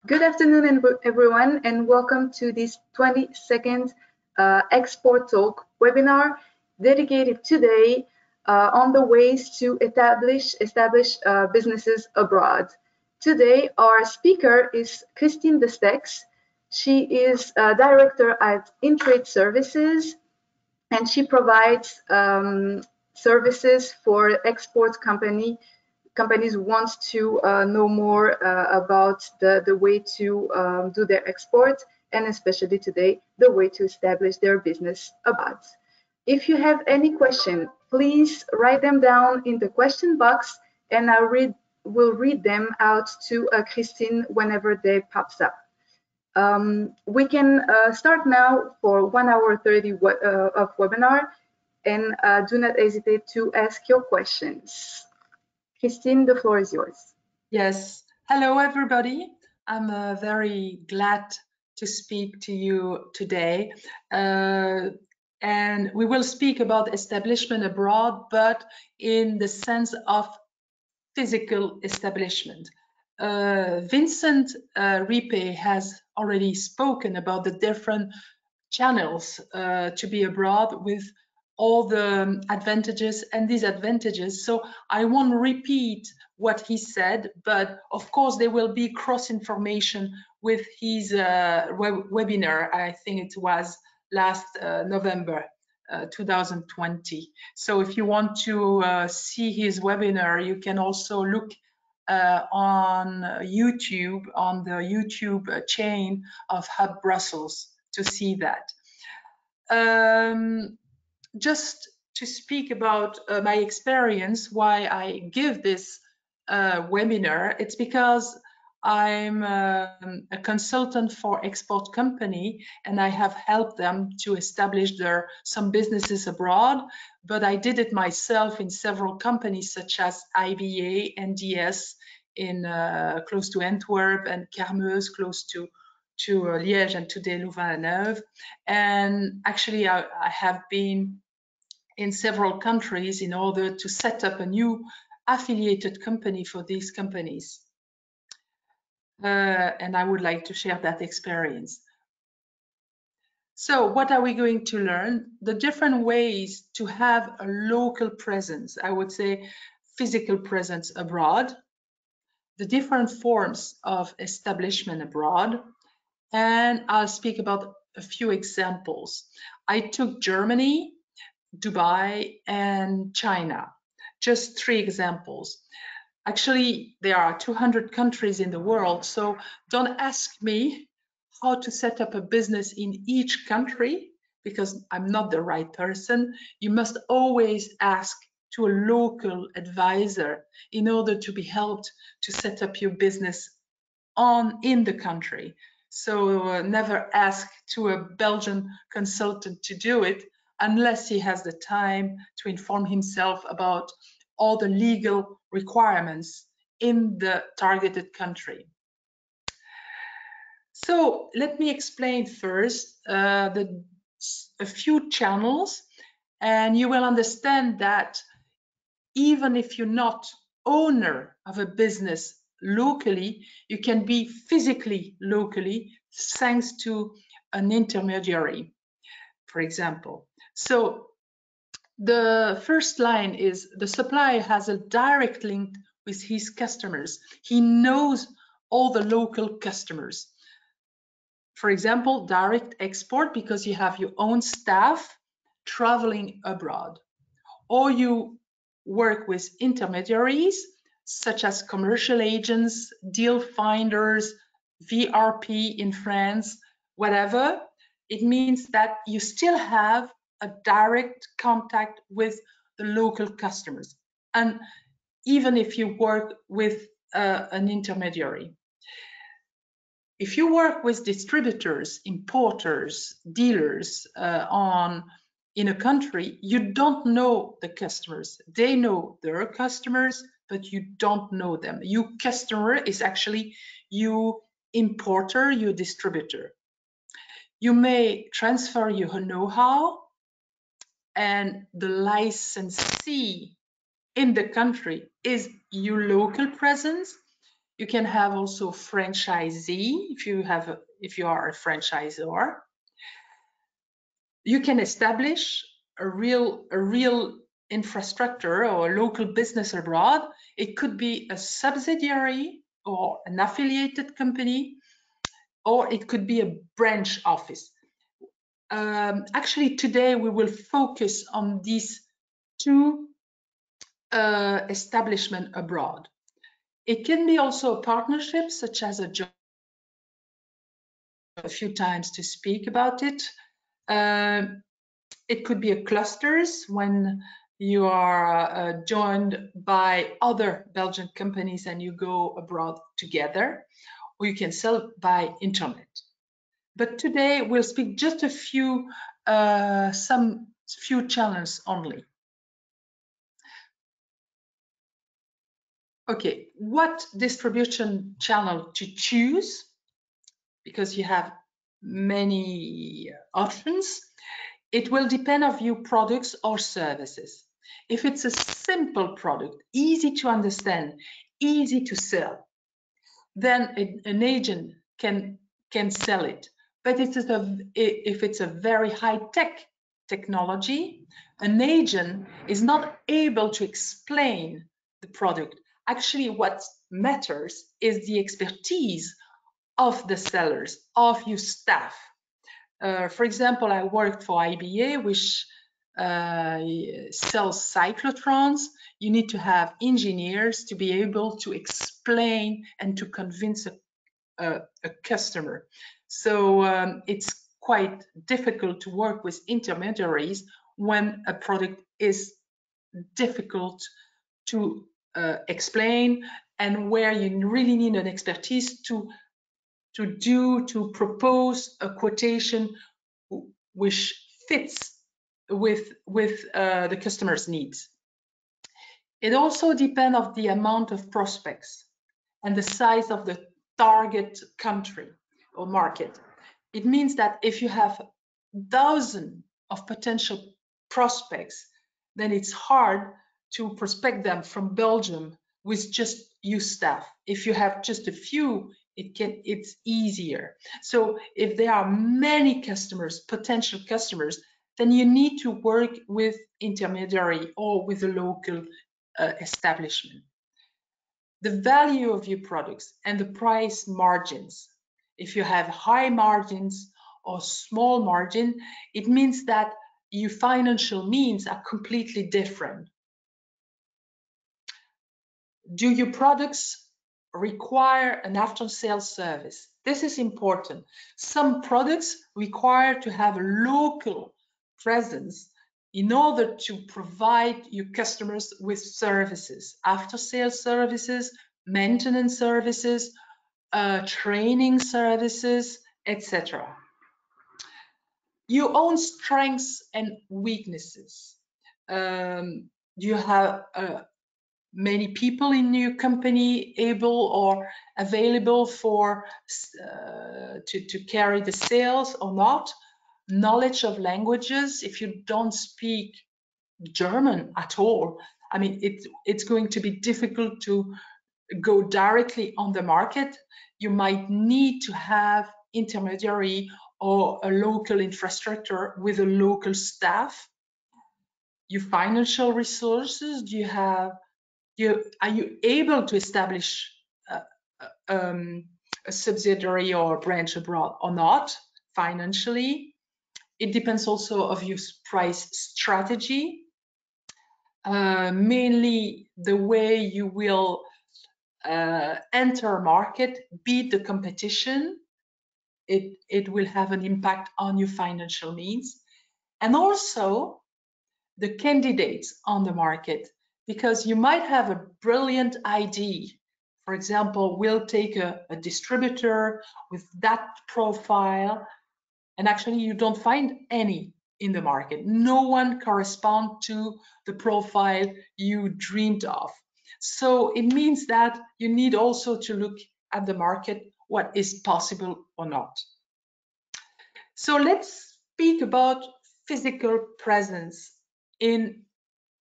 Good afternoon, everyone, and welcome to this 22nd Export Talk webinar dedicated today on the ways to establish businesses abroad. Today, our speaker is Christine Destexhe. She is a director at InTrade Services, and she provides services for export companies want to know more about the way to do their export, and especially today, the way to establish their business abroad. If you have any question, please write them down in the question box, and will read them out to Christine whenever they pops up. We can start now for 1 hour 30 of webinar, and do not hesitate to ask your questions. Christine, the floor is yours. Yes. Hello, everybody. I'm very glad to speak to you today. And we will speak about establishment abroad, but in the sense of physical establishment. Vincent Ripe has already spoken about the different channels to be abroad with all the advantages and disadvantages. So I won't repeat what he said, but of course there will be cross information with his webinar. I think it was last November 2020. So if you want to see his webinar, you can also look on YouTube, on the YouTube chain of Hub Brussels to see that. Just to speak about my experience, why I give this webinar, it's because I'm a consultant for export company, and I have helped them to establish some businesses abroad, but I did it myself in several companies such as IBA, NDS in close to Antwerp, and Carmeuse close to Liège, and today Louvain-la-Neuve. And actually I have been in several countries in order to set up a new affiliated company for these companies. And I would like to share that experience. So what are we going to learn? The different ways to have a local presence, I would say physical presence abroad, the different forms of establishment abroad, and I'll speak about a few examples. I took Germany, Dubai, and China, just 3 examples. Actually, there are 200 countries in the world, so don't ask me how to set up a business in each country, because I'm not the right person. You must always ask to a local advisor in order to be helped to set up your business in the country. So never ask to a Belgian consultant to do it unless he has the time to inform himself about all the legal requirements in the targeted country. So let me explain first a few channels, and you will understand that even if you're not owner of a business locally, you can be physically locally thanks to an intermediary, for example. So the first line is the supplier has a direct link with his customers. He knows all the local customers. For example, direct export, because you have your own staff traveling abroad. Or you work with intermediaries, such as commercial agents, deal finders, VRP in France, whatever. It means that you still have a direct contact with the local customers, and even if you work with an intermediary. If you work with distributors, importers, dealers in a country, you don't know the customers. They know their customers, but you don't know them. Your customer is actually your importer, your distributor. You may transfer your know-how, and the licensee in the country is your local presence. You can have also franchisee if you are a franchisor. You can establish a real infrastructure or a local business abroad. It could be a subsidiary or an affiliated company, or it could be a branch office. Actually, today we will focus on these two establishments abroad. It can be also a partnership, such as a joint a few times to speak about it. It could be a clusters when you are joined by other Belgian companies and you go abroad together, or you can sell by internet. But today we'll speak just a few, some few channels only. Okay, what distribution channel to choose? Because you have many options. It will depend on your products or services. If it's a simple product, easy to understand, easy to sell, then an agent can sell it. But if it's a very high-tech technology, an agent is not able to explain the product. Actually, what matters is the expertise of the sellers, of your staff. For example, I worked for IBA, which sells cyclotrons. You need to have engineers to be able to explain and to convince a customer. So it's quite difficult to work with intermediaries when a product is difficult to explain and where you really need an expertise to propose a quotation which fits with the customer's needs. It also depends on the amount of prospects and the size of the target country or market. It means that if you have dozens of potential prospects, then it's hard to prospect them from Belgium with just you staff. If you have just a few, it's easier. So if there are many customers, potential customers, then you need to work with intermediary or with a local establishment. The value of your products and the price margins. If you have high margins or small margin, it means that your financial means are completely different. Do your products require an after-sales service? This is important. Some products require to have a local presence in order to provide your customers with services, after-sales services, maintenance services, training services, etc. Your own strengths and weaknesses. Do you have many people in your company able or available for to carry the sales or not? Knowledge of languages. If you don't speak German at all, I mean, it's going to be difficult to go directly on the market. You might need to have intermediary or a local infrastructure with a local staff. Your financial resources. Do you have are you able to establish a subsidiary or a branch abroad or not financially? It depends also of your price strategy, mainly the way you will enter a market, beat the competition. It will have an impact on your financial means, and also the candidates on the market, because you might have a brilliant idea. For example, we'll take a distributor with that profile, and actually you don't find any in the market. No one corresponds to the profile you dreamed of. So it means that you need also to look at the market, what is possible or not. So let's speak about physical presence in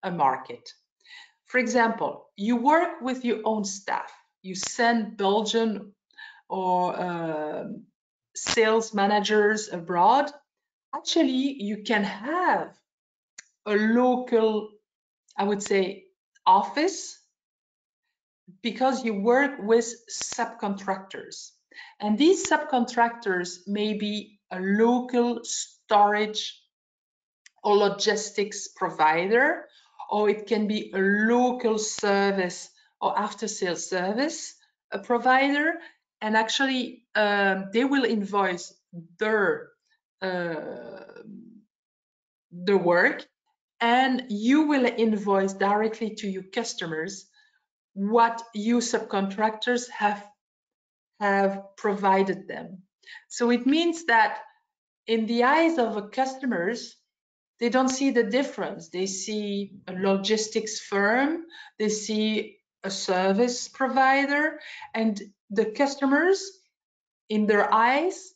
a market. For example, you work with your own staff. you send Belgian or sales managers abroad, actually you can have a local, I would say, office, because you work with subcontractors. And these subcontractors may be a local storage or logistics provider, or it can be a local service or after-sales service provider. And actually, they will invoice their the work, and you will invoice directly to your customers what you subcontractors have provided them. So it means that in the eyes of the customers, they don't see the difference. They see a logistics firm, they see a service provider, and the customers, in their eyes,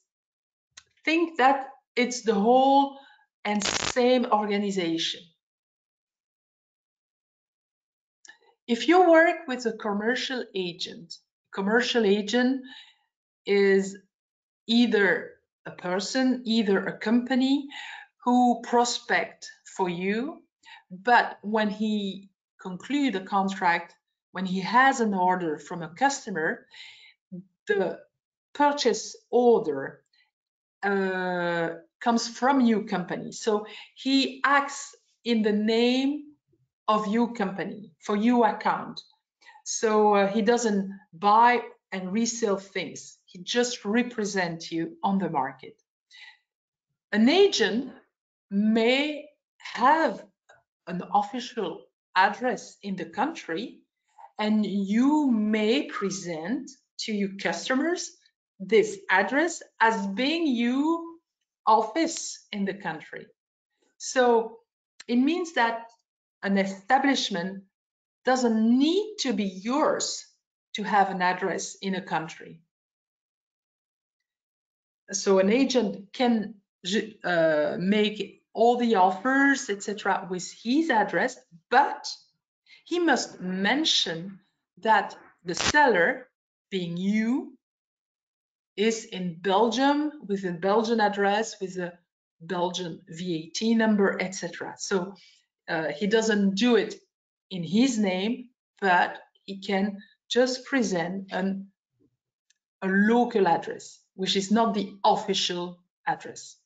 think that it's the whole and same organization. If you work with a commercial agent is either a person, either a company who prospect for you, but when he concludes a contract, when he has an order from a customer, the purchase order comes from your company. So he acts in the name of your company for your account. So he doesn't buy and resell things. He just represents you on the market. An agent may have an official address in the country, and you may present to your customers this address as being your office in the country. So it means that an establishment doesn't need to be yours to have an address in a country. So an agent can make all the offers, etc., with his address, but he must mention that the seller, being you, is in Belgium with a Belgian address, with a Belgian VAT number, etc. So he doesn't do it in his name, but he can just present a local address, which is not the official address.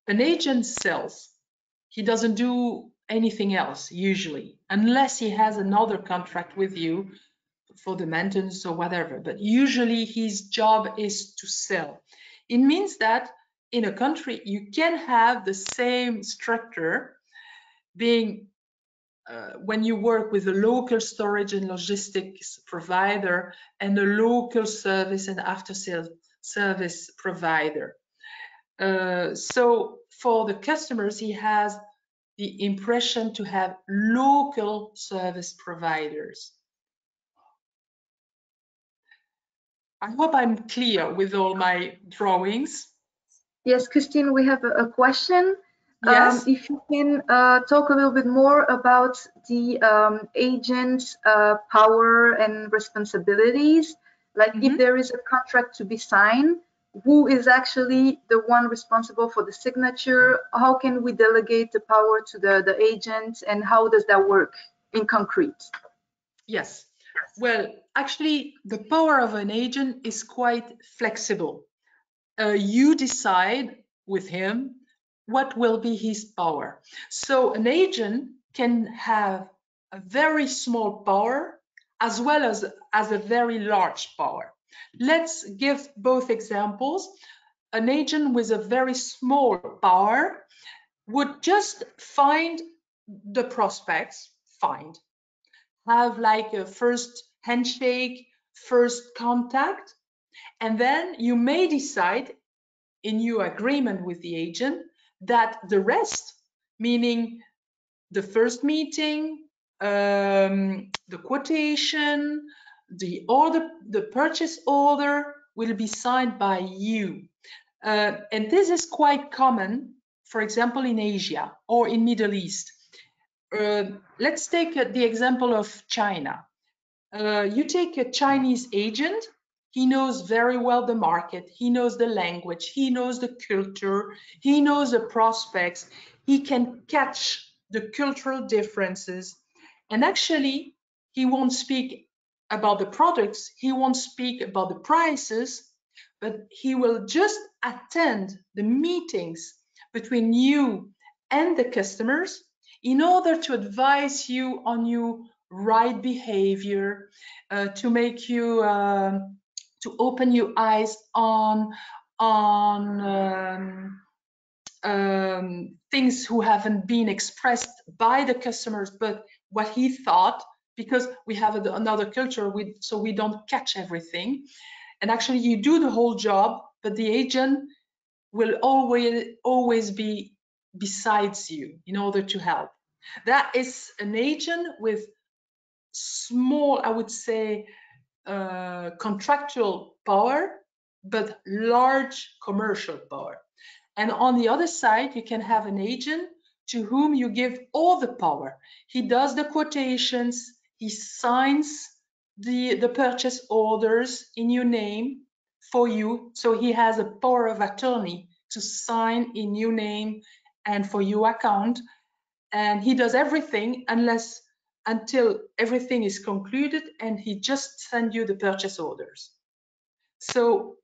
An agent sells. He doesn't do anything else usually, unless he has another contract with you for the maintenance or whatever. But usually his job is to sell. It means that in a country you can have the same structure, being when you work with a local storage and logistics provider and a local service and after-sales service provider. So for the customers, he has the impression to have local service providers. I hope I'm clear with all my drawings. Yes, Christine, we have a question. Yes. If you can talk a little bit more about the agent's power and responsibilities, like if there is a contract to be signed, who is actually the one responsible for the signature? How can we delegate the power to the agent, and how does that work in concrete? Yes. Well, actually, the power of an agent is quite flexible. You decide with him what will be his power. So an agent can have a very small power as well as a very large power. Let's give both examples. An agent with a very small power would just find the prospects, have like a first handshake, first contact, and then you may decide in your agreement with the agent that the rest, meaning the first meeting, the quotation, the order, the purchase order will be signed by you. And this is quite common, for example, in Asia or in Middle East. let's take the example of China. You take a Chinese agent, he knows very well the market, he knows the language, he knows the culture, he knows the prospects, he can catch the cultural differences. And actually, he won't speak about the products, he won't speak about the prices, but he will just attend the meetings between you and the customers in order to advise you on your right behavior, to make you to open your eyes on things who haven't been expressed by the customers, but what he thought, because we have another culture, so we don't catch everything. And actually, you do the whole job, but the agent will always be besides you in order to help. That is an agent with small, I would say, contractual power, but large commercial power. And on the other side, you can have an agent to whom you give all the power. He does the quotations, he signs the purchase orders in your name for you. So he has a power of attorney to sign in your name and for your account. And he does everything until everything is concluded, and he just sends you the purchase orders. So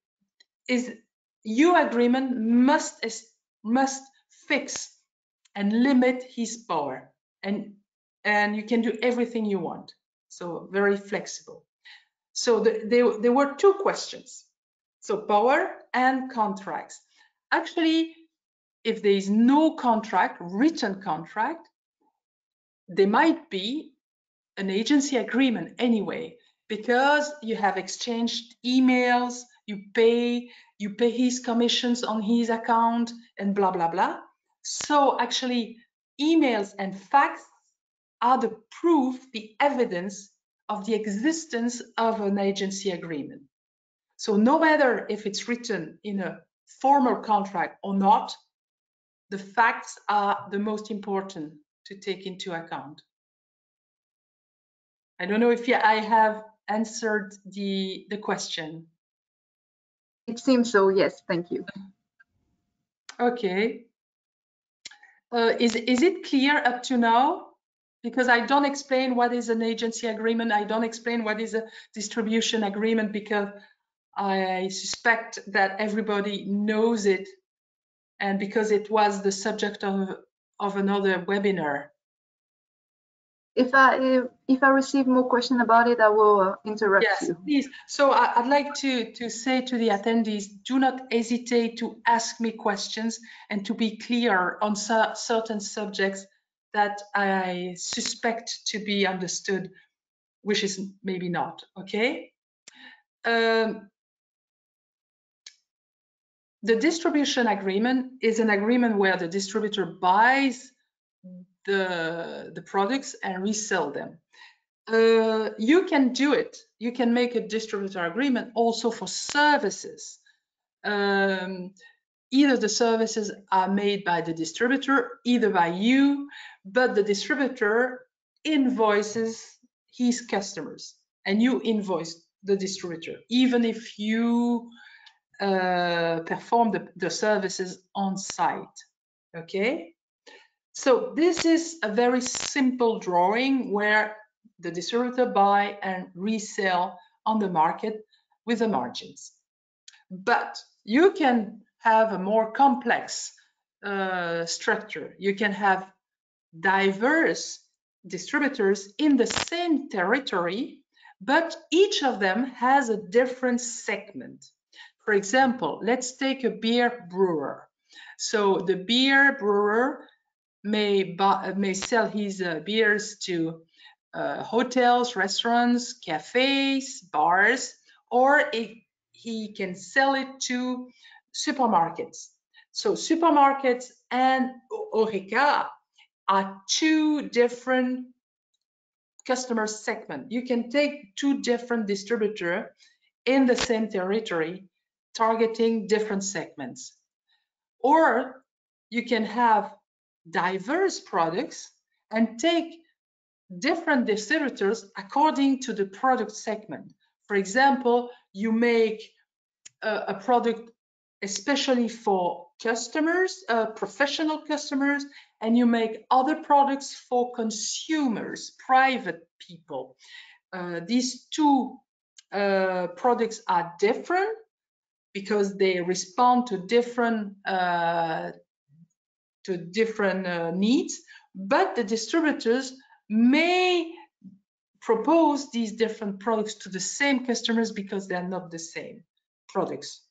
your agreement must fix and limit his power, and you can do everything you want. So very flexible. So there were two questions. So power and contracts. Actually, if there is no contract, written contract, there might be an agency agreement anyway, because you have exchanged emails, you pay his commissions on his account, and blah blah blah. So actually, emails and facts are the proof, the evidence of the existence of an agency agreement. So no matter if it's written in a formal contract or not, the facts are the most important to take into account. I don't know if I have answered the question. It seems so, yes, thank you. Okay. Is it clear up to now? Because I don't explain what is an agency agreement. I don't explain what is a distribution agreement, because I suspect that everybody knows it, and because it was the subject of another webinar. If I receive more questions about it, I will interrupt you. Yes, please. So I'd like to say to the attendees, do not hesitate to ask me questions and to be clear on certain subjects that I suspect to be understood, which is maybe not, okay? The distribution agreement is an agreement where the distributor buys the products and resell them. You can do it. You can make a distributor agreement also for services. Either the services are made by the distributor, either by you, but the distributor invoices his customers, and you invoice the distributor, even if you perform the services on site. Okay? So this is a very simple drawing where the distributor buy and resell on the market with the margins. But you can have a more complex structure. You can have diverse distributors in the same territory, but each of them has a different segment. For example, let's take a beer brewer. So the beer brewer may sell his beers to hotels, restaurants, cafes, bars, or he can sell it to supermarkets. So supermarkets and HoReCa are two different customer segments. You can take two different distributors in the same territory, targeting different segments. Or you can have diverse products, and take different distributors according to the product segment. For example, you make a product especially for customers, professional customers, and you make other products for consumers, private people. These two products are different because they respond to different needs, but the distributors may propose these different products to the same customers because they're not the same products.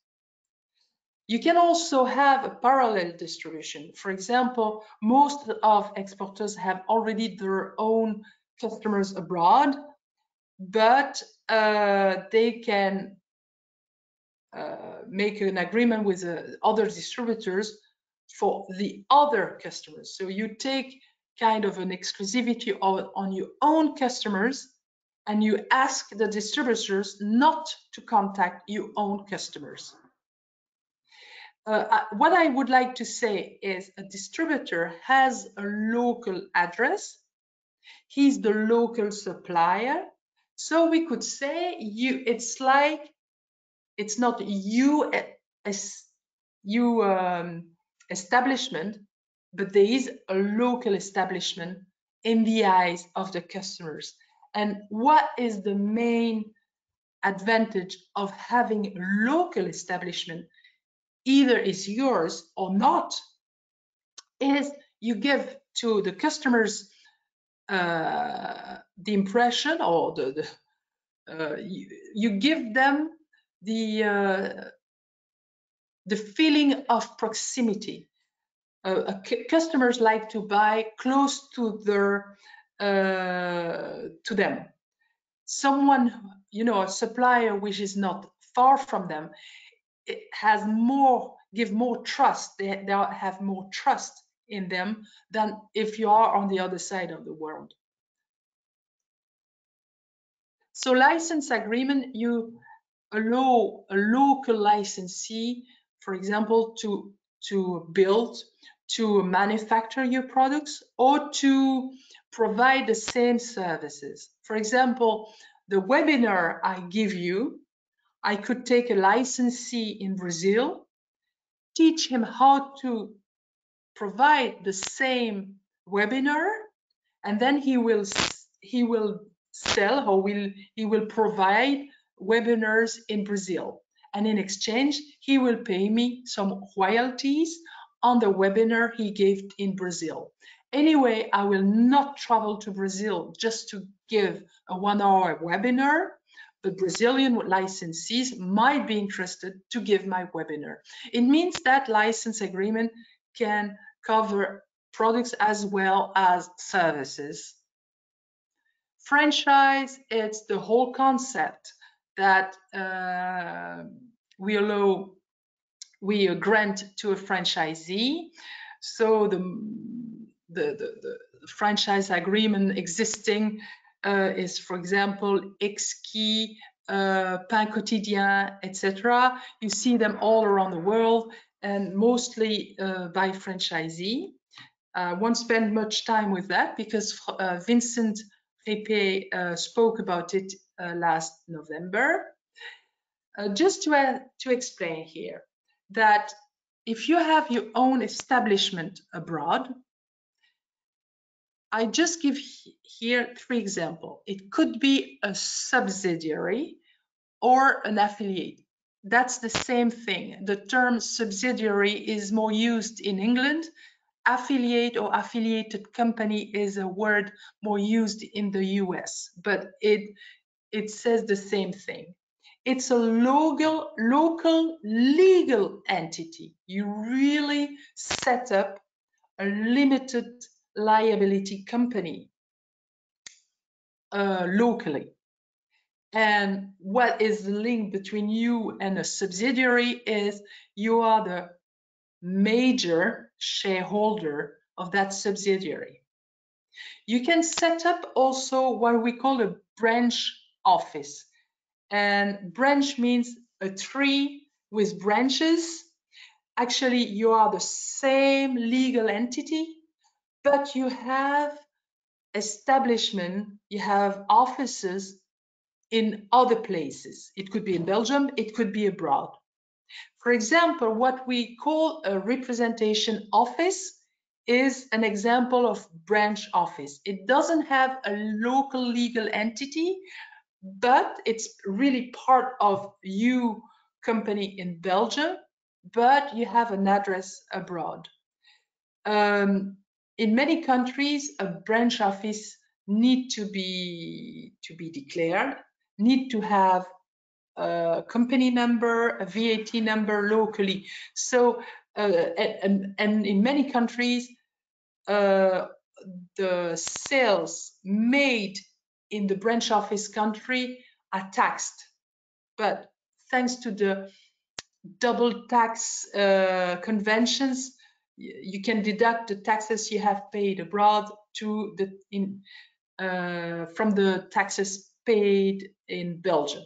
You can also have a parallel distribution. For example, most of exporters have already their own customers abroad, but they can make an agreement with other distributors for the other customers. So you take kind of an exclusivity on your own customers, and you ask the distributors not to contact your own customers. What I would like to say is a distributor has a local address. He's the local supplier. So we could say it's like, it's not you establishment, but there is a local establishment in the eyes of the customers. And what is the main advantage of having a local establishment, either is yours or not, is you give to the customers the impression, or you give them the feeling of proximity. Customers like to buy close to their to them. Someone, a supplier which is not far from them, it has give more trust. They have more trust in them than if you are on the other side of the world. So license agreement, you allow a local licensee, for example, to build, to manufacture your products, or to provide the same services. For example, the webinar I give you, I could take a licensee in Brazil, teach him how to provide the same webinar, and then he will sell, or he will provide webinars in Brazil. And in exchange, he will pay me some royalties on the webinar he gave in Brazil. Anyway, I will not travel to Brazil just to give a 1-hour webinar, but Brazilian licensees might be interested to give my webinar. It means that license agreement can cover products as well as services. Franchise, it's the whole concept that we grant to a franchisee. So the franchise agreement existing is, for example, Exquis, Pain Quotidien, etc. You see them all around the world, and mostly by franchisee. I won't spend much time with that because Vincent Répé spoke about it last November. Just to explain here that if you have your own establishment abroad, I just give here 3 examples. It could be a subsidiary or an affiliate. That's the same thing. The term subsidiary is more used in England. Affiliate or affiliated company is a word more used in the US, but it says the same thing. It's a local legal entity. You really set up a limited liability company locally. And what is the link between you and a subsidiary is you are the major shareholder of that subsidiary. You can set up also what we call a branch office. And branch means a tree with branches. Actually, you are the same legal entity, but you have establishment, you have offices in other places. It could be in Belgium, it could be abroad. For example, what we call a representation office is an example of branch office. It doesn't have a local legal entity, but it's really part of your company in Belgium, but you have an address abroad. In many countries, a branch office need to be declared, need to have a company number, a VAT number locally. So, and in many countries, the sales made in the branch office country are taxed. But thanks to the double tax conventions, you can deduct the taxes you have paid abroad to the from the taxes paid in Belgium.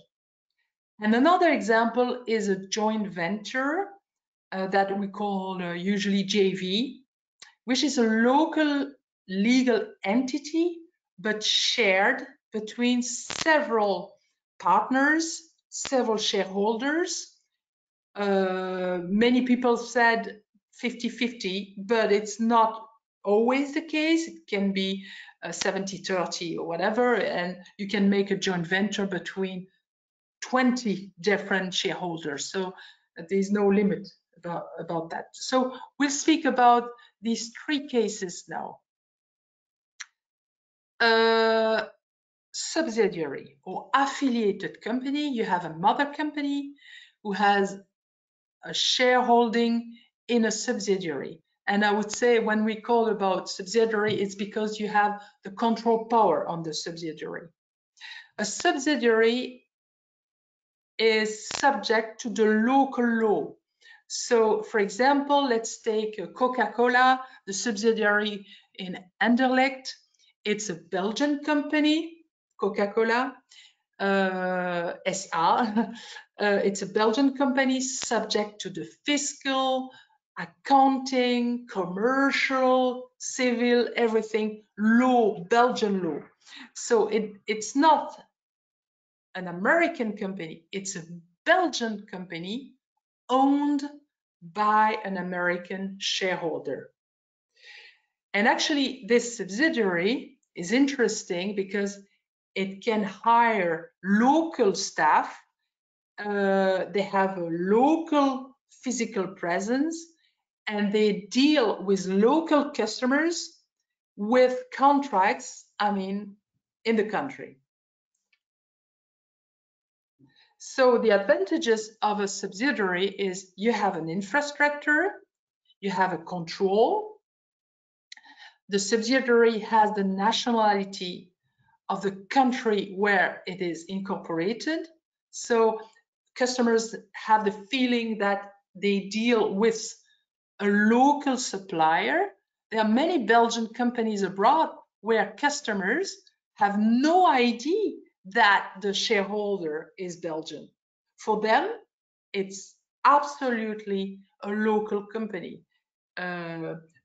And another example is a joint venture that we call usually JV, which is a local legal entity but shared between several partners, several shareholders. Many people said 50-50, but it's not always the case. It can be 70-30 or whatever, and you can make a joint venture between 20 different shareholders. So there's no limit about that. So we'll speak about these three cases now. Subsidiary or affiliated company, you have a mother company who has a shareholding in a subsidiary. And I would say when we call about subsidiary, it's because you have the control power on the subsidiary. A subsidiary is subject to the local law. So, for example, let's take Coca-Cola, the subsidiary in Anderlecht. It's a Belgian company, Coca-Cola SA. It's a Belgian company subject to the fiscal, accounting, commercial, civil, everything law, Belgian law. So it's not an American company, it's a Belgian company owned by an American shareholder. And actually, this subsidiary is interesting because it can hire local staff. They have a local physical presence and they deal with local customers with contracts, in the country. So the advantages of a subsidiary is you have an infrastructure, you have a control. The subsidiary has the nationality of the country where it is incorporated. So customers have the feeling that they deal with a local supplier. There are many Belgian companies abroad where customers have no idea that the shareholder is Belgian. For them, it's absolutely a local company.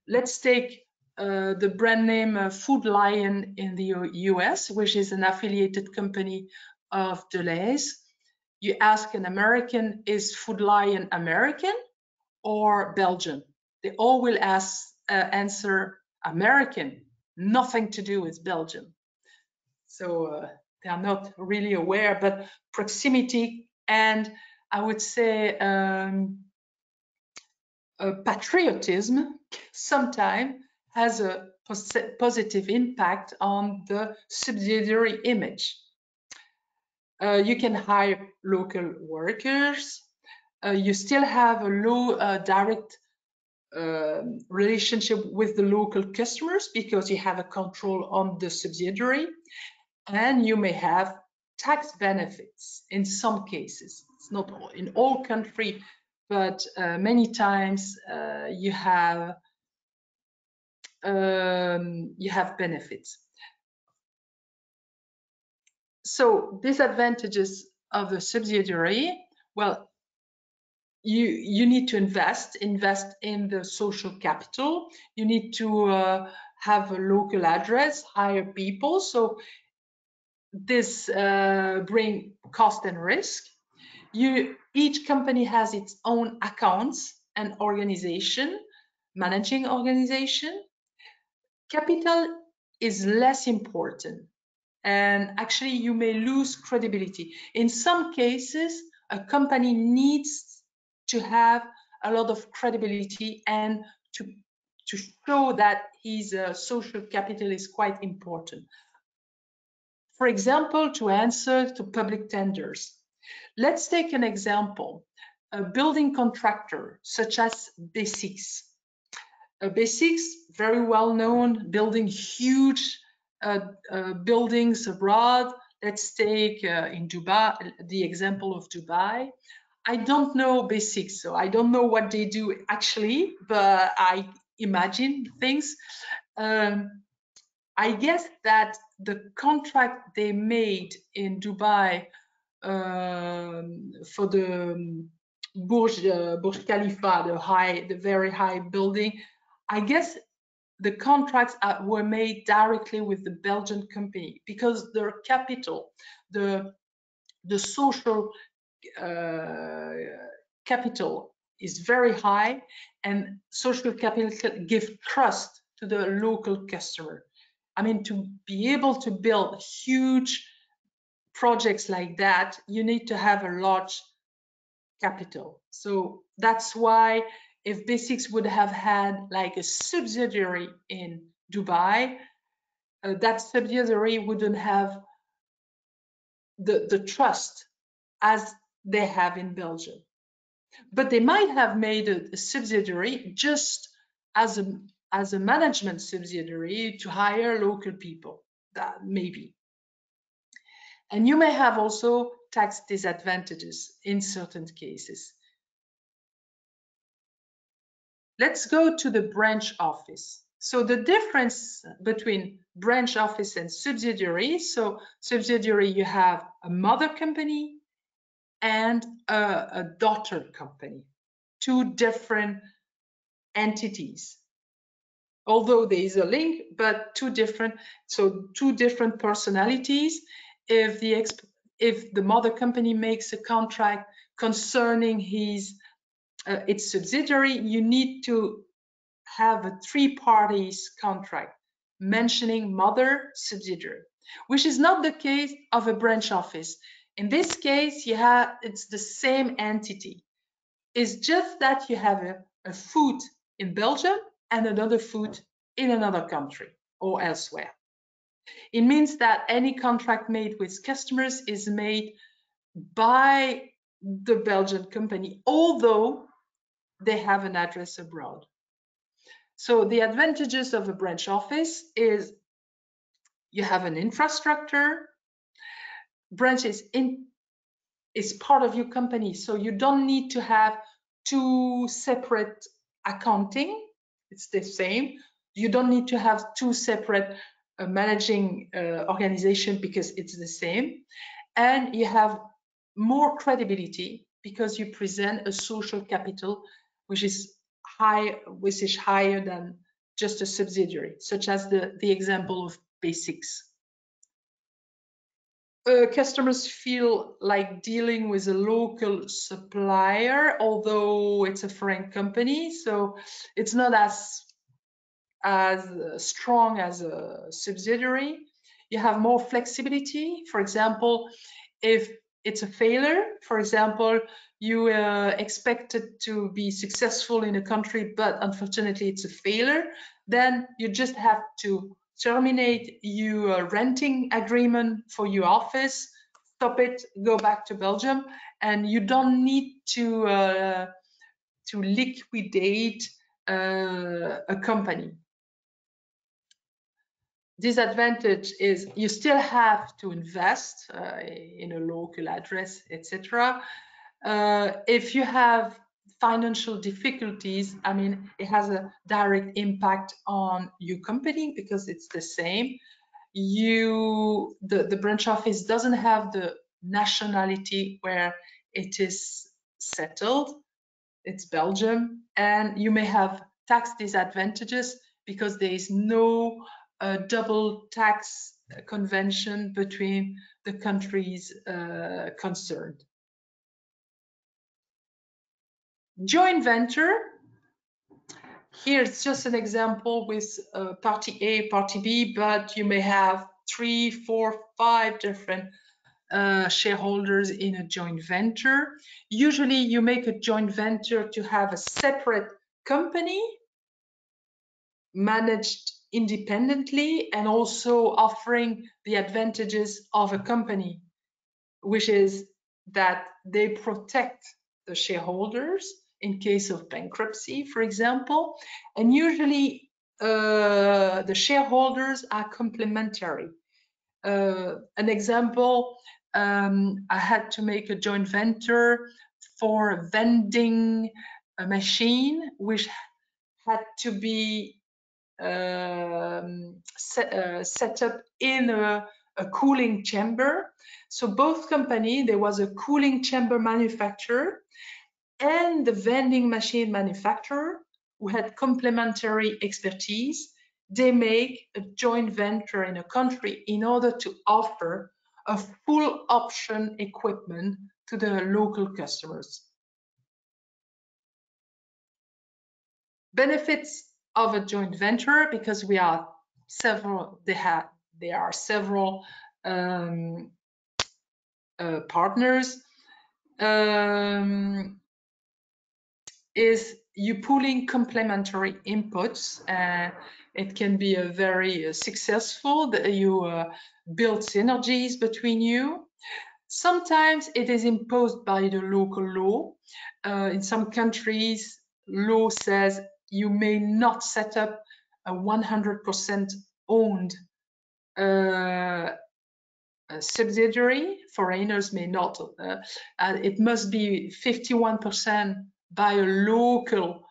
Let's take the brand name Food Lion in the US, which is an affiliated company of Destexhe. You ask an American, is Food Lion American or Belgian? They all will answer American, nothing to do with Belgium. So they are not really aware, but proximity and I would say patriotism sometimes has a positive impact on the subsidiary image. You can hire local workers. You still have a low direct relationship with the local customers because you have a control on the subsidiary, and you may have tax benefits in some cases. It's not in all countries, but many times you have benefits. So disadvantages of a subsidiary, well, you need to invest in the social capital. You need to have a local address, hire people. So this bring cost and risk. Each company has its own accounts and organization, managing organization. Capital is less important, and actually you may lose credibility. In some cases, a company needs to have a lot of credibility and to show that his social capital is quite important. For example, to answer to public tenders. Let's take an example. A building contractor such as Destexhe. Destexhe, very well known, building huge buildings abroad. Let's take in Dubai, the example of Dubai. I don't know Destexhe, so I don't know what they do actually, but I imagine things. I guess that the contract they made in Dubai for the Burj Khalifa, the very high building, I guess the contracts were made directly with the Belgian company because their capital, the social capital is very high, and social capital give trust to the local customer. I mean, to be able to build huge projects like that, you need to have a large capital. So that's why if Destexhe would have had like a subsidiary in Dubai, that subsidiary wouldn't have the trust as they have in Belgium. But they might have made a subsidiary just as a management subsidiary to hire local people, that maybe. And you may have also tax disadvantages in certain cases. Let's go to the branch office. So the difference between branch office and subsidiary, so subsidiary, you have a mother company and a daughter company, two different entities. Although there is a link, but two different personalities. If the mother company makes a contract concerning its subsidiary, you need to have a 3 parties contract mentioning mother subsidiary, which is not the case of a branch office. In this case, it's the same entity. It's just that you have a foot in Belgium and another foot in another country or elsewhere. It means that any contract made with customers is made by the Belgian company, although they have an address abroad. So the advantages of a branch office is you have an infrastructure. Branch is part of your company, so you don't need to have 2 separate accounting. It's the same. You don't need to have 2 separate managing organization because it's the same. And you have more credibility because you present a social capital which is higher than just a subsidiary, such as the example of Destexhe. Customers feel like dealing with a local supplier, although it's a foreign company, so it's not as strong as a subsidiary. You have more flexibility. For example, if it's a failure, for example, you expected to be successful in a country, but unfortunately it's a failure, then you just have to terminate your renting agreement for your office, stop it, go back to Belgium, and you don't need to liquidate a company. Disadvantage is you still have to invest in a local address, etc. If you have financial difficulties, I mean, it has a direct impact on your company because it's the same. The branch office doesn't have the nationality where it is settled. It's Belgium, and you may have tax disadvantages because there is no double tax convention between the countries concerned. Joint venture. Here's just an example with party A, party B, but you may have 3, 4, 5 different shareholders in a joint venture. Usually you make a joint venture to have a separate company managed independently and also offering the advantages of a company, which is that they protect the shareholders in case of bankruptcy, for example, and usually the shareholders are complementary. An example, I had to make a joint venture for a vending machine, which had to be set up in a cooling chamber. So both companies, there was a cooling chamber manufacturer and the vending machine manufacturer who had complementary expertise. They make a joint venture in a country in order to offer a full option equipment to the local customers. Benefits of a joint venture, because we are several, there are several partners, is you pooling complementary inputs. It can be a very successful, that you build synergies between you. Sometimes it is imposed by the local law. In some countries, law says you may not set up a 100% owned subsidiary. Foreigners may not. It must be 51% by a local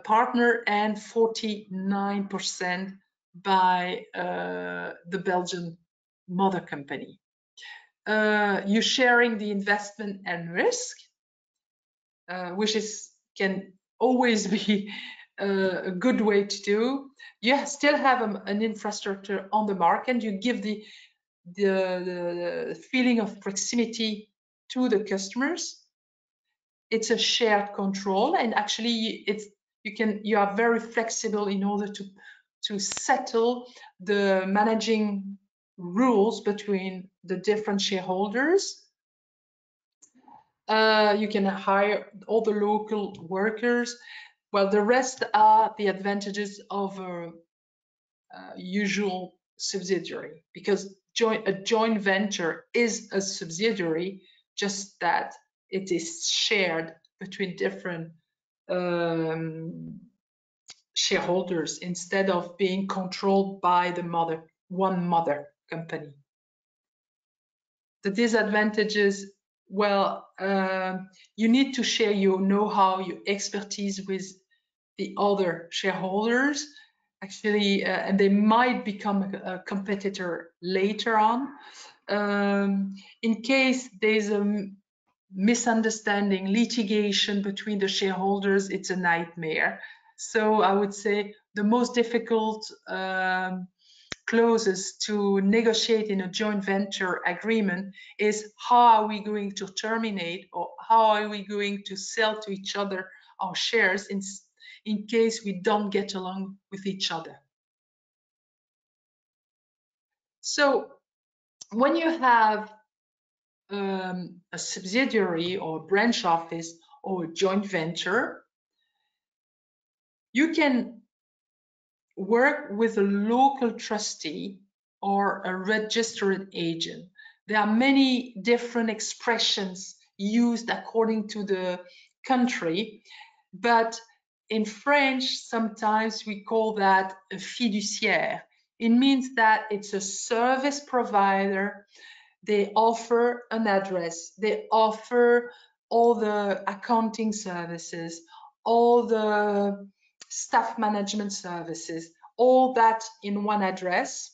partner and 49% by the Belgian mother company. You're sharing the investment and risk, which can always be a good way to do. You still have an infrastructure on the market. You give the feeling of proximity to the customers. It's a shared control, and actually you are very flexible in order to settle the managing rules between the different shareholders. You can hire all the local workers. Well, the rest are the advantages of a usual subsidiary, because a joint venture is a subsidiary, just that it is shared between different shareholders instead of being controlled by the one mother company. The disadvantages, well, you need to share your know-how, your expertise with the other shareholders, actually, and they might become a competitor later on. In case there's a misunderstanding, litigation between the shareholders, it's a nightmare. So I would say the most difficult clauses to negotiate in a joint venture agreement is how are we going to terminate, or how are we going to sell to each other our shares in case we don't get along with each other. So when you have a subsidiary or a branch office or a joint venture, you can work with a local trustee or a registered agent. There are many different expressions used according to the country, but in French, sometimes we call that a fiduciaire. It means that it's a service provider. They offer an address. They offer all the accounting services, all the staff management services, all that in one address.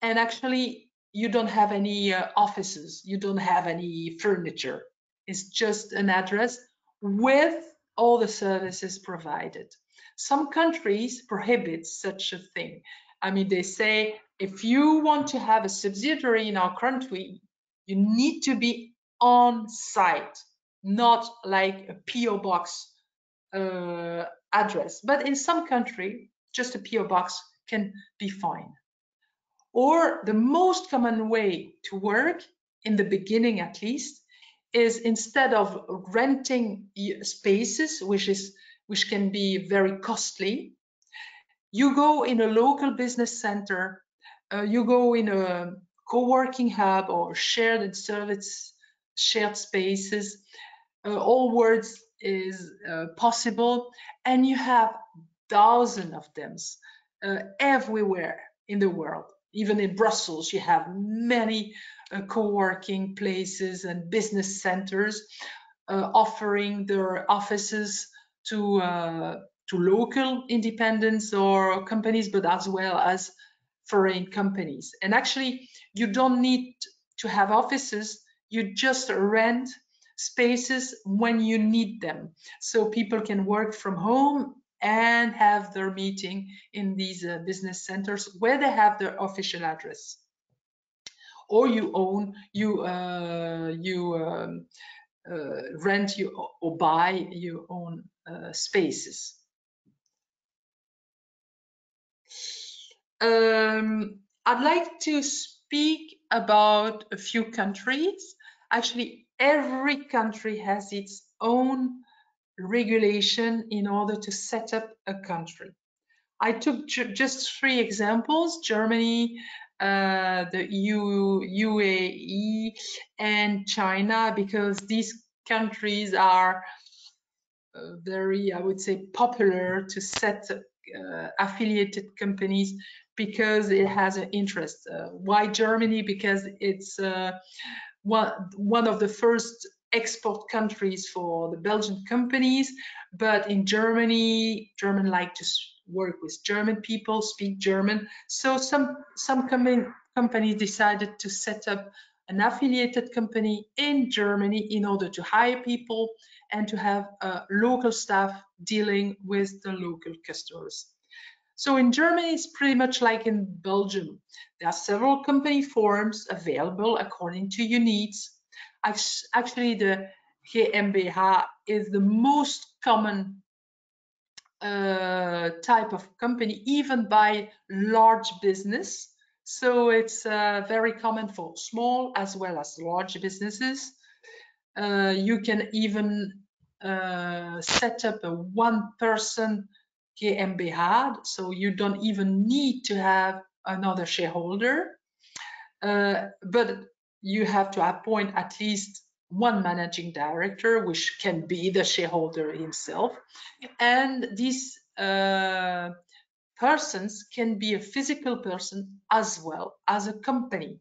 And actually, you don't have any offices. You don't have any furniture. It's just an address with all the services provided. Some countries prohibit such a thing. I mean, they say if you want to have a subsidiary in our country, you need to be on site, not like a PO box address. But in some country, just a PO box can be fine. Or the most common way to work, in the beginning at least, is instead of renting spaces, which can be very costly, you go in a local business center, you go in a co-working hub or shared service, shared spaces, all words is possible, and you have thousands of them everywhere in the world. Even in Brussels, you have many co-working places and business centers offering their offices to local independents or companies, but as well as foreign companies. And actually, you don't need to have offices, you just rent spaces when you need them. So people can work from home and have their meeting in these business centers where they have their official address. Or you rent or buy your own spaces. I'd like to speak about a few countries. Actually, every country has its own regulation in order to set up a country. I took just 3 examples: Germany, the UAE, and China, because these countries are very, I would say, popular to set affiliated companies because it has an interest. Why Germany? Because it's one of the first export countries for the Belgian companies. But in Germany, German like to work with German people, speak German. So some companies decided to set up an affiliated company in Germany in order to hire people and to have local staff dealing with the local customers. So in Germany, it's pretty much like in Belgium. There are several company forms available according to your needs. Actually, the GmbH is the most common type of company, even by large business. So it's very common for small as well as large businesses. You can even set up a one-person GmbH, so you don't even need to have another shareholder, but you have to appoint at least one managing director, which can be the shareholder himself, and these persons can be a physical person as well as a company,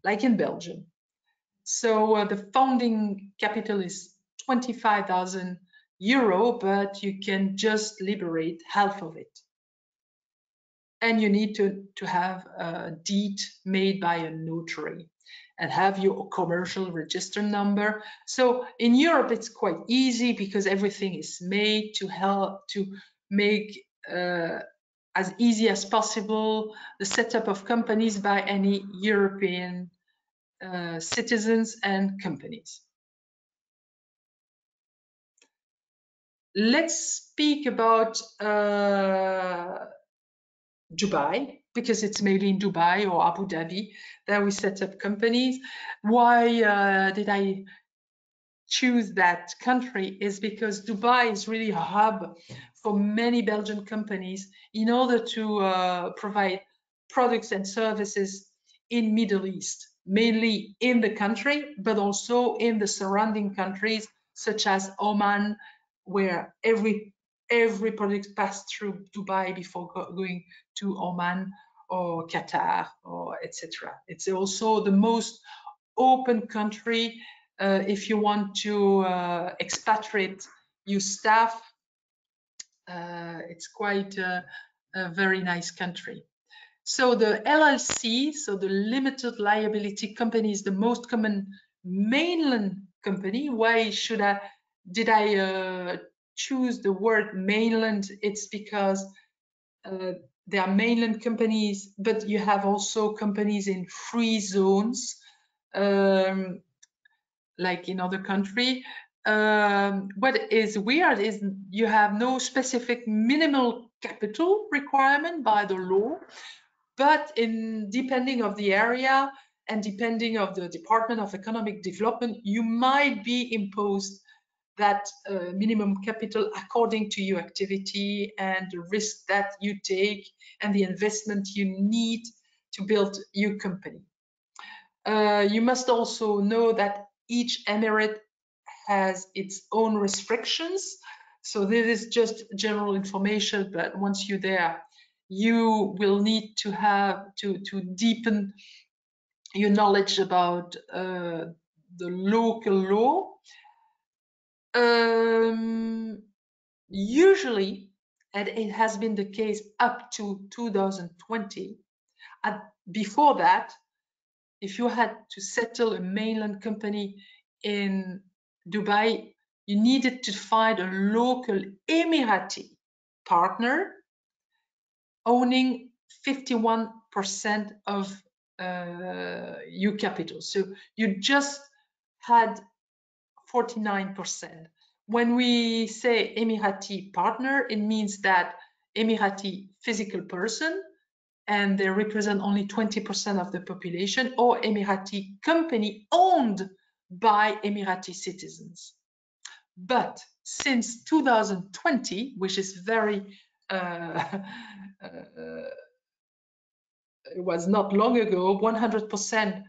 like in Belgium. So the founding capital is 25,000 euro, but you can just liberate half of it. And you need to have a deed made by a notary and have your commercial register number. So in Europe, it's quite easy because everything is made to help to make as easy as possible the setup of companies by any European citizens and companies. Let's speak about Dubai, because it's mainly in Dubai or Abu Dhabi that we set up companies. Why did I choose that country? Is because Dubai is really a hub for many Belgian companies in order to provide products and services in Middle East, mainly in the country, but also in the surrounding countries such as Oman, where every product passed through Dubai before going to Oman or Qatar or etc. It's also the most open country if you want to expatriate your staff. It's quite a very nice country. So the LLC, so the limited liability company, is the most common mainland company. Why did I choose the word mainland, it's because there are mainland companies, but you have also companies in free zones, like in other country. What is weird is you have no specific minimal capital requirement by the law, but depending of the area and depending of the Department of Economic Development, you might be imposed that minimum capital according to your activity and the risk that you take and the investment you need to build your company. You must also know that each emirate has its own restrictions. So this is just general information, but once you're there, you will need to have to deepen your knowledge about the local law. Usually, and it has been the case up to 2020, and before that, if you had to settle a mainland company in Dubai, you needed to find a local Emirati partner owning 51% of your capital. So you just had 49%. When we say Emirati partner, it means that Emirati physical person, and they represent only 20% of the population, or Emirati company owned by Emirati citizens. But since 2020, which is very, it was not long ago, 100%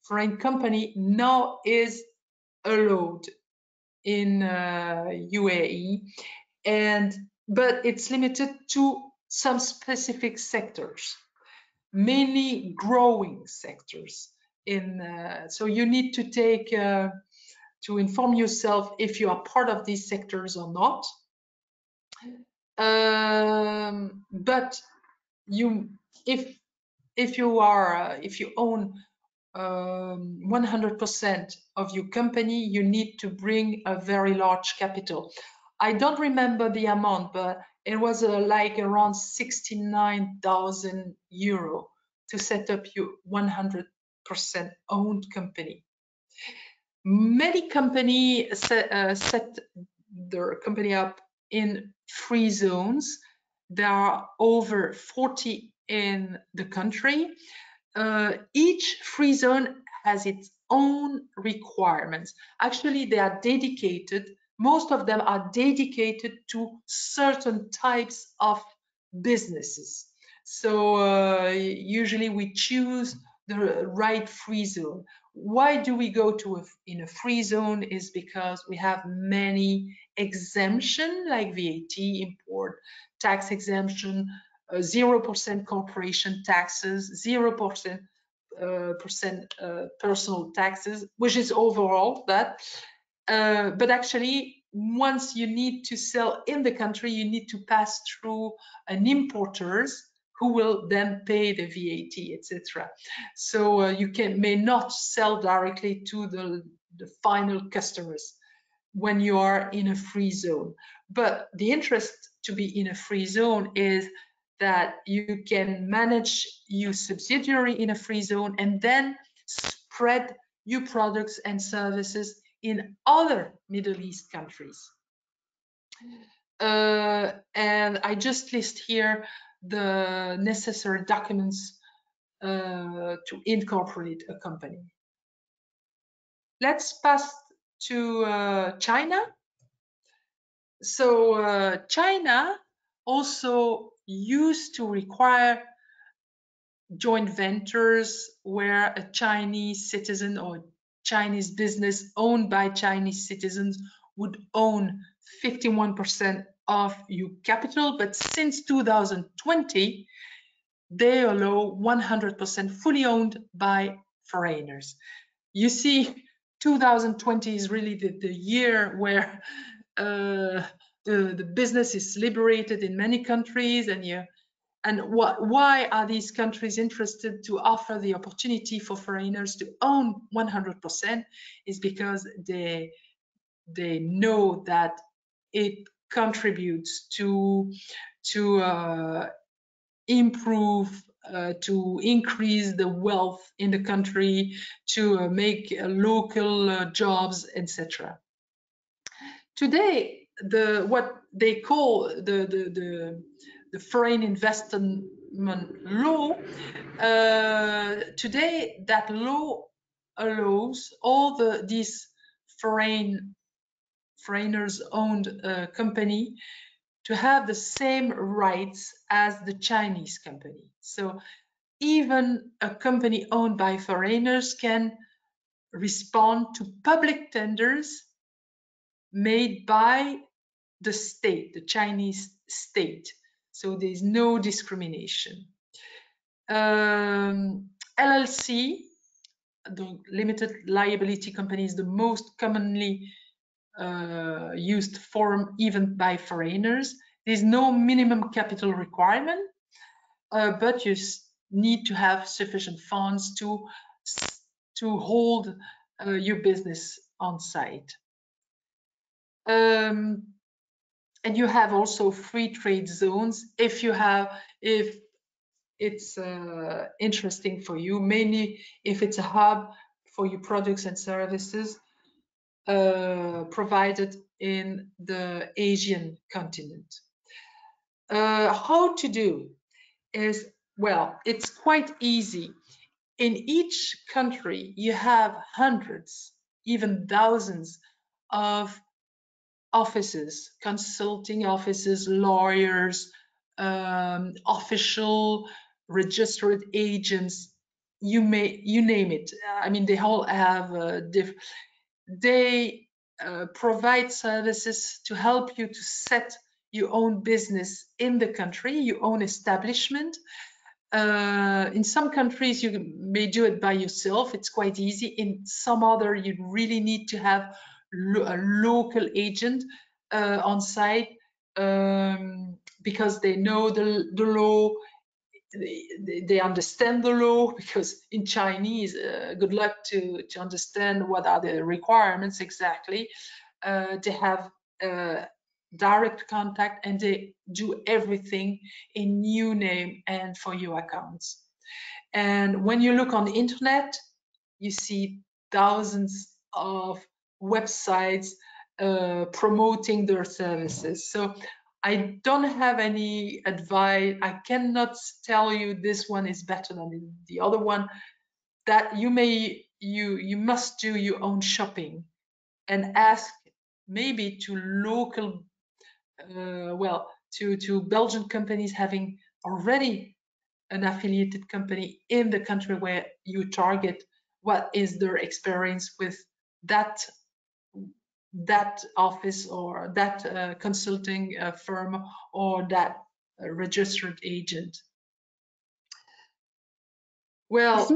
foreign company now is allowed in UAE, but it's limited to some specific sectors, mainly growing sectors. So you need to take to inform yourself if you are part of these sectors or not. But if you own 100% of your company, you need to bring a very large capital. I don't remember the amount, but it was like around 69,000 euro to set up your 100% owned company. Many companies set their company up in free zones. There are over 40 in the country. Each free zone has its own requirements. Actually, they are dedicated, most of them are dedicated to certain types of businesses. So usually we choose the right free zone. Why do we go to in a free zone? Is because we have many exemptions like VAT, import, tax exemption, 0% corporation taxes, 0% personal taxes, which is overall that. But actually, once you need to sell in the country, you need to pass through an importers who will then pay the VAT, etc. So you may not sell directly to the final customers when you are in a free zone. But the interest to be in a free zone is that you can manage your subsidiary in a free zone and then spread your products and services in other Middle East countries. And I just list here the necessary documents to incorporate a company. Let's pass to China. So China also used to require joint ventures where a Chinese citizen or Chinese business owned by Chinese citizens would own 51% of your capital. But since 2020, they allow 100% fully owned by foreigners. You see, 2020 is really the year where the business is liberated in many countries, and why are these countries interested to offer the opportunity for foreigners to own 100% is because they know that it contributes to improve, to increase the wealth in the country, to make local jobs, etc. Today, what they call the foreign investment law, today that law allows all these foreigners owned company to have the same rights as the Chinese company. So even a company owned by foreigners can respond to public tenders made by the state, the Chinese state. So there's no discrimination. LLC, the limited liability company, is the most commonly used form even by foreigners. There's no minimum capital requirement, but you need to have sufficient funds to hold your business on site. And you have also free trade zones if it's interesting for you, mainly if it's a hub for your products and services provided in the Asian continent. How to do is, well, it's quite easy. In each country, you have hundreds, even thousands of offices, consulting offices, lawyers, official registered agents, you name it. I mean, they all have they provide services to help you to set your own business in the country, your own establishment. In some countries, you may do it by yourself. It's quite easy. In some other, you really need to have a local agent on site because they know the law. They understand the law, because in Chinese, good luck to understand what are the requirements exactly. They have direct contact and they do everything in your name and for your accounts. And when you look on the internet, you see thousands of websites promoting their services. So I don't have any advice. I cannot tell you this one is better than the other one. That you must do your own shopping and ask maybe to local, to Belgian companies having already an affiliated company in the country where you target, what is their experience with that office or that consulting firm or that registered agent. Well,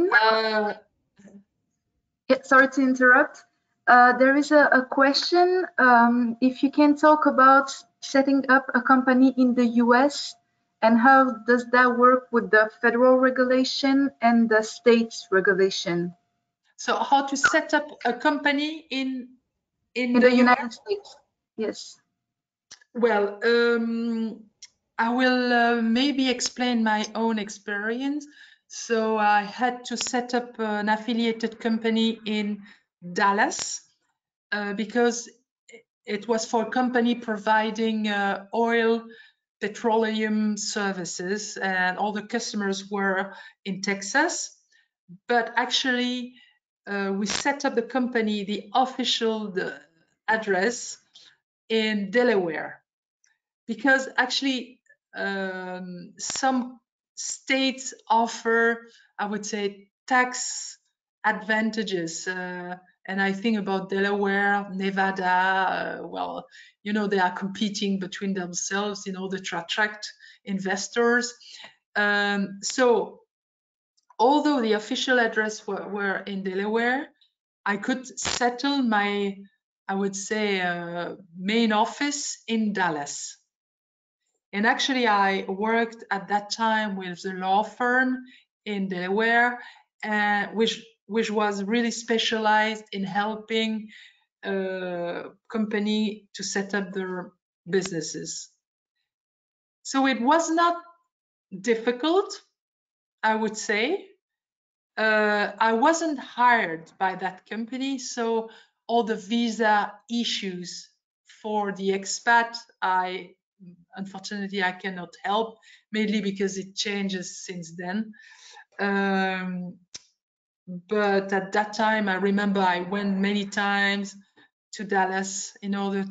sorry to interrupt. There is a question. If you can talk about setting up a company in the US, and how does that work with the federal regulation and the state's regulation? So how to set up a company in the United States? Yes. Well, I will maybe explain my own experience. So I had to set up an affiliated company in Dallas because it was for a company providing oil, petroleum services, and all the customers were in Texas. But actually, we set up the company, the official address in Delaware, because actually some states offer, I would say, tax advantages. And I think about Delaware, Nevada, well, you know, they are competing between themselves in order to attract investors. So although the official address were in Delaware, I could settle my, I would say, main office in Dallas. And actually, I worked at that time with the law firm in Delaware, which was really specialized in helping company to set up businesses. So it was not difficult, I would say. I wasn't hired by that company, so all the visa issues for the expat, unfortunately I cannot help, mainly because it changes since then. But at that time, I remember I went many times to Dallas in order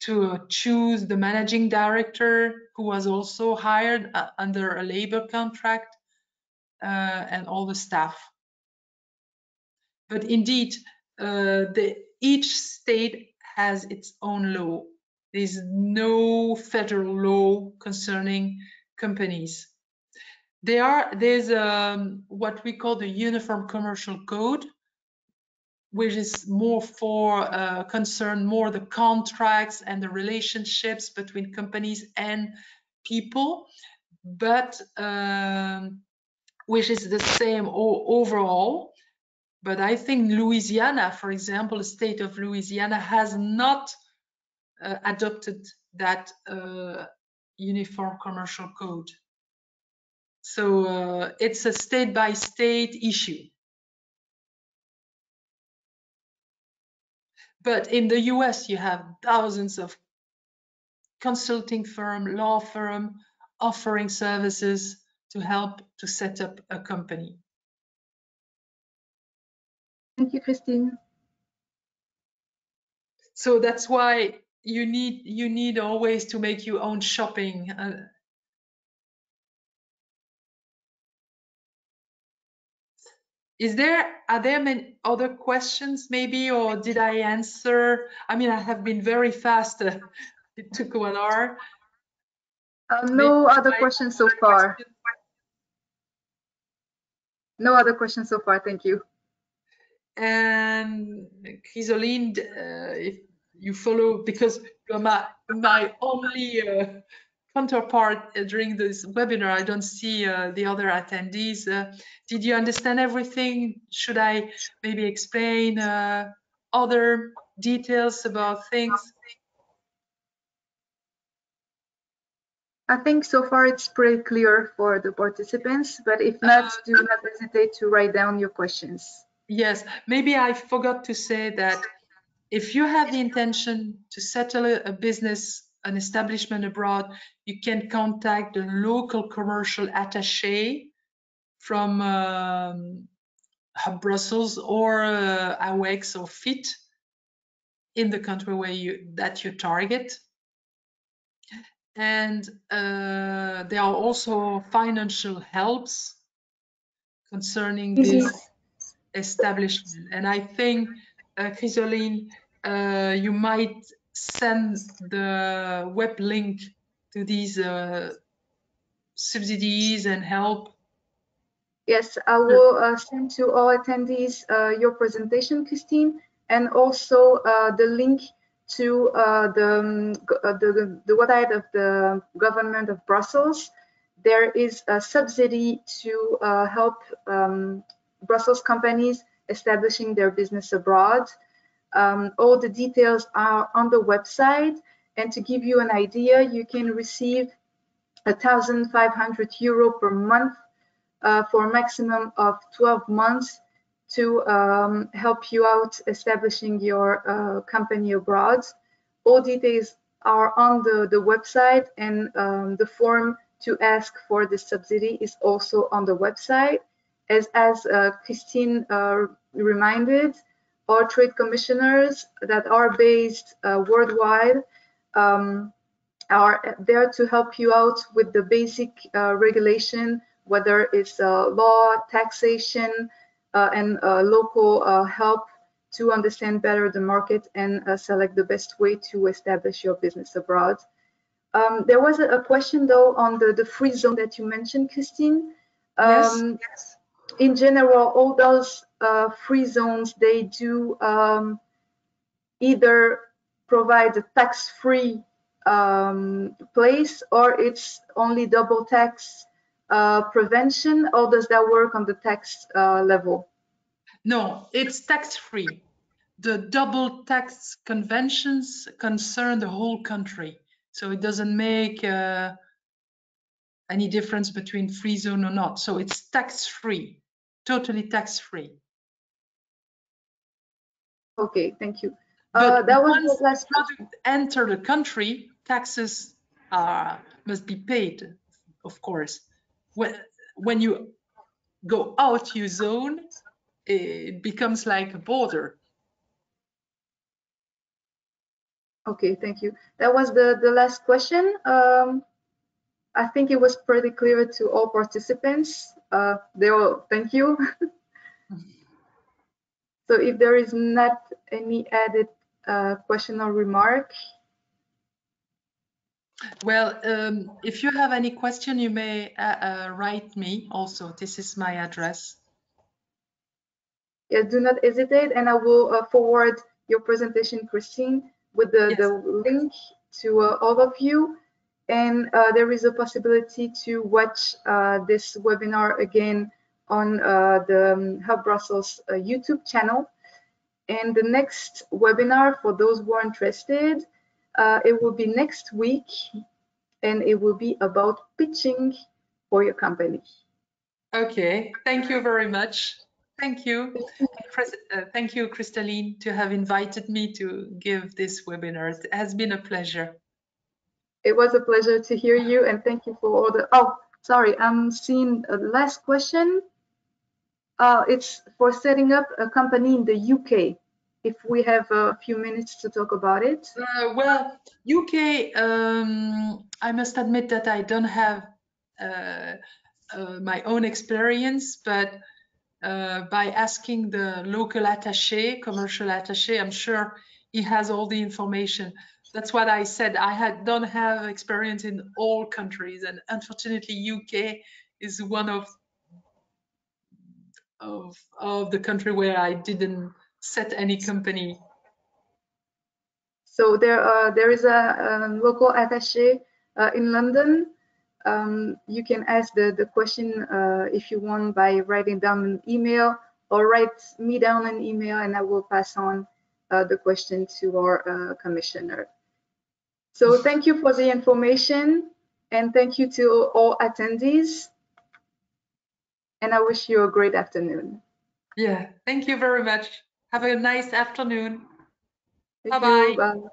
to choose the managing director, who was also hired under a labor contract, and all the staff. But indeed, each state has its own law. There's no federal law concerning companies. There's what we call the Uniform Commercial Code, which is more for concern more the contracts and the relationships between companies and people, but which is the same overall. But I think Louisiana, for example, the state of Louisiana has not adopted that Uniform Commercial Code. So it's a state-by-state issue. But in the US, you have thousands of consulting firm, law firm, offering services to help to set up a company. Thank you, Christine. So that's why you need always to make your own shopping. Are there many other questions maybe, or did I answer? I mean, I have been very fast. It took 1 hour. No other questions so far. No other questions so far, thank you. And Chrysoline, if you follow, because you're my only counterpart during this webinar, I don't see the other attendees. Did you understand everything? Should I maybe explain other details about things? I think so far it's pretty clear for the participants, but if not, do not hesitate to write down your questions. Yes, maybe I forgot to say that if you have the intention to settle a business, an establishment abroad, you can contact the local commercial attaché from hub.brussels or AWEX or FIT in the country that you target. And there are also financial helps concerning this establishment. And I think, Chrysoline, you might send the web link to these subsidies and help. Yes, I will send to all attendees your presentation, Christine, and also the link to the website of the government of Brussels. There is a subsidy to help Brussels companies establishing their business abroad. All the details are on the website, and to give you an idea, you can receive 1,500 euro per month for a maximum of 12 months to help you out establishing your company abroad. All details are on the website, and the form to ask for the subsidy is also on the website. As Christine reminded, our trade commissioners that are based worldwide are there to help you out with the basic regulation, whether it's law, taxation, and local help to understand better the market and select the best way to establish your business abroad. There was a question though on the free zone that you mentioned, Christine. Yes. In general, all those free zones, they do either provide a tax-free place, or it's only double tax prevention, or does that work on the tax level? No, it's tax-free. the double tax conventions concern the whole country. So it doesn't make any difference between free zone or not. So it's tax-free, totally tax-free. Okay, thank you. But that was once the last the product enter the country, taxes must be paid, of course. When you go out your zone, it becomes like a border. Okay, thank you. That was the last question. I think it was pretty clear to all participants. They all thank you. So if there is not any added question or remark. Well, if you have any question, you may write me also. This is my address. Yeah, do not hesitate, and I will forward your presentation, Christine, with the link to all of you. And there is a possibility to watch this webinar again on the Hub Brussels YouTube channel. And the next webinar, for those who are interested, it will be next week, and it will be about pitching for your company. Okay, thank you very much. Thank you. Thank you, Kristalline, to have invited me to give this webinar. It has been a pleasure. It was a pleasure to hear you, and thank you for all the. Oh, sorry, I'm seeing a last question. It's for setting up a company in the UK. If we have a few minutes to talk about it. Well, UK, I must admit that I don't have my own experience, but by asking the local attaché, commercial attaché, I'm sure he has all the information. That's what I said. Don't have experience in all countries, and unfortunately, UK is one of the country where I didn't set any company. So there is a local attaché in London. You can ask the question if you want by writing down an email, or write me down an email, and I will pass on the question to our commissioner. So thank you for the information, and thank you to all attendees. And I wish you a great afternoon. Yeah, thank you very much. Have a nice afternoon. Thank Bye-bye. you. Bye.